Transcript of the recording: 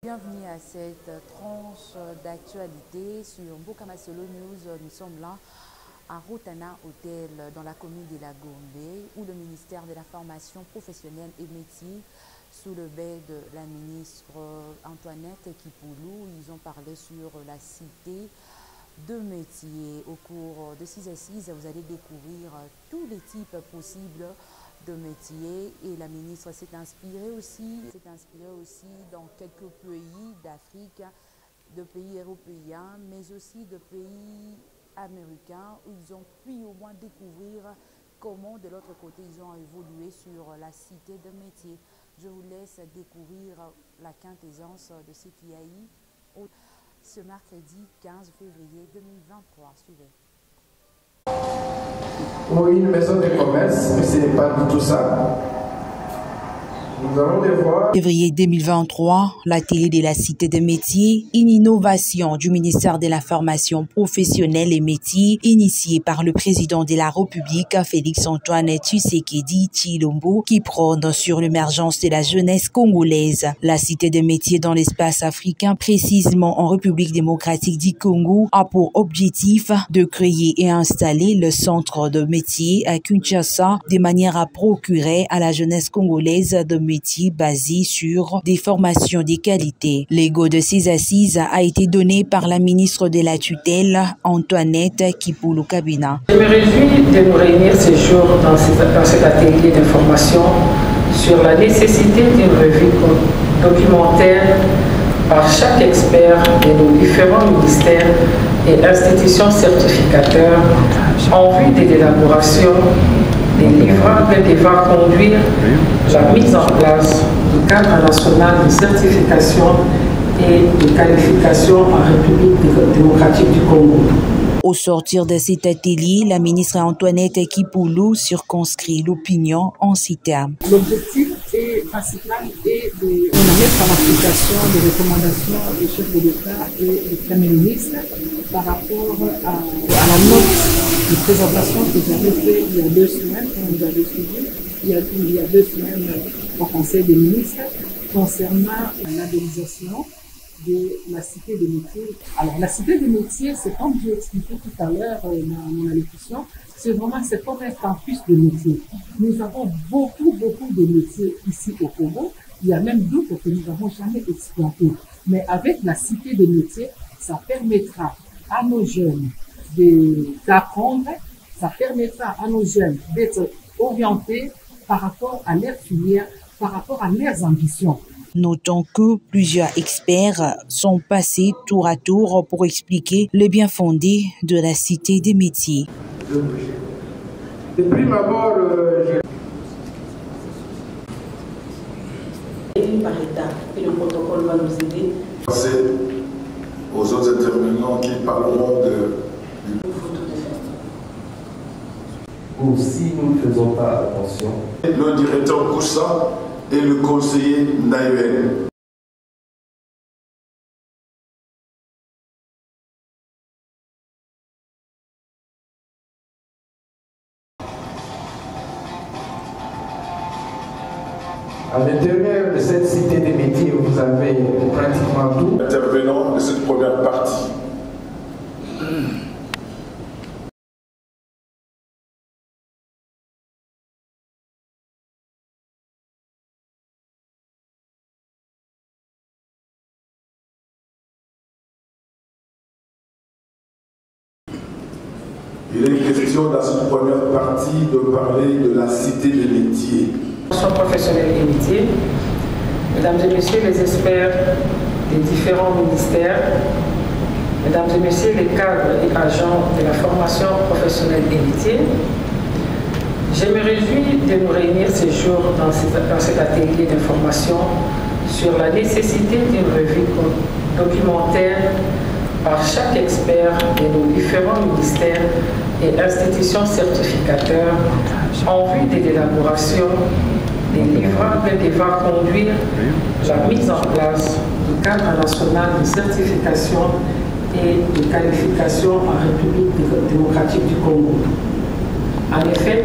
Bienvenue à cette tranche d'actualité sur Mboka-Masolo News. Nous sommes là à Rotana Hotel dans la commune de la Gombe où le ministère de la formation professionnelle et métier sous le bail de la ministre Antoinette Kipoulou, ils ont parlé sur la cité de métiers. Au cours de ces assises, vous allez découvrir tous les types possibles de métiers et la ministre s'est inspirée aussi dans quelques pays d'Afrique, de pays européens, mais aussi de pays américains où ils ont pu au moins découvrir comment de l'autre côté ils ont évolué sur la cité de métiers. Je vous laisse découvrir la quintessence de ce qu'il y a eu ce mercredi 15 février 2023. Suivez. Oui, une maison de commerce, mais ce n'est pas du tout ça. Nous allons les voir. Février 2023, la télé de la Cité des métiers, une innovation du ministère de la formation professionnelle et métiers, initiée par le président de la République, Félix-Antoine Tshisekedi Tshilombo, qui prône sur l'émergence de la jeunesse congolaise. La Cité des métiers dans l'espace africain, précisément en République démocratique du Congo, a pour objectif de créer et installer le centre de métiers à Kinshasa, de manière à procurer à la jeunesse congolaise de métiers basés sur des formations de qualité. L'ego de ces assises a été donné par la ministre de la tutelle, Antoinette Kipoulou Kabina. Je me réjouis de nous réunir ce jour dans cet atelier d'information sur la nécessité d'une revue documentaire par chaque expert de nos différents ministères et institutions certificateurs en vue de l'élaboration des livrables devant conduire la mise en place du cadre national de certification et de qualification en République démocratique du Congo. Au sortir de cet atelier, la ministre Antoinette Kipoulou circonscrit l'opinion en ces termes. L'objectif principal est de mettre en application les recommandations des chefs de l'État et du Premier ministre par rapport à la note de présentation que j'avais fait il y a 2 semaines, quand vous avez suivi, il y a 2 semaines au Conseil des ministres, concernant la labellisation de la cité des métiers. Alors, la cité des métiers, c'est comme j'ai expliqué tout à l'heure dans mon allocution, c'est comme un campus de métiers. Nous avons beaucoup de métiers ici au Congo. Il y a même d'autres que nous n'avons jamais exploités. Mais avec la cité des métiers, ça permettra à nos jeunes d'apprendre, ça permettra à nos jeunes d'être orientés par rapport à leur filière, par rapport à leurs ambitions. Notons que plusieurs experts sont passés tour à tour pour expliquer le bien fondé de la cité des métiers. De prime abord, Par étape, et le protocole va nous aider. Passer aux autres intervenants qui parleront ou si nous ne faisons pas attention, le directeur Koussa et le conseiller Naïwen. à l'intérieur de cette cité des métiers, vous avez pratiquement tout. Intervenants de cette première partie. Il est question dans cette première partie de parler de la cité des métiers. Professionnels et métiers, mesdames et messieurs les experts des différents ministères, mesdames et messieurs les cadres et agents de la formation professionnelle et métiers, je me réjouis de nous réunir ce jour dans cet atelier d'information sur la nécessité d'une revue documentaire par chaque expert de nos différents ministères et institutions certificateurs en vue de l'élaboration des livrables devant conduire la mise en place du cadre national de certification et de qualification en République démocratique du Congo. En effet,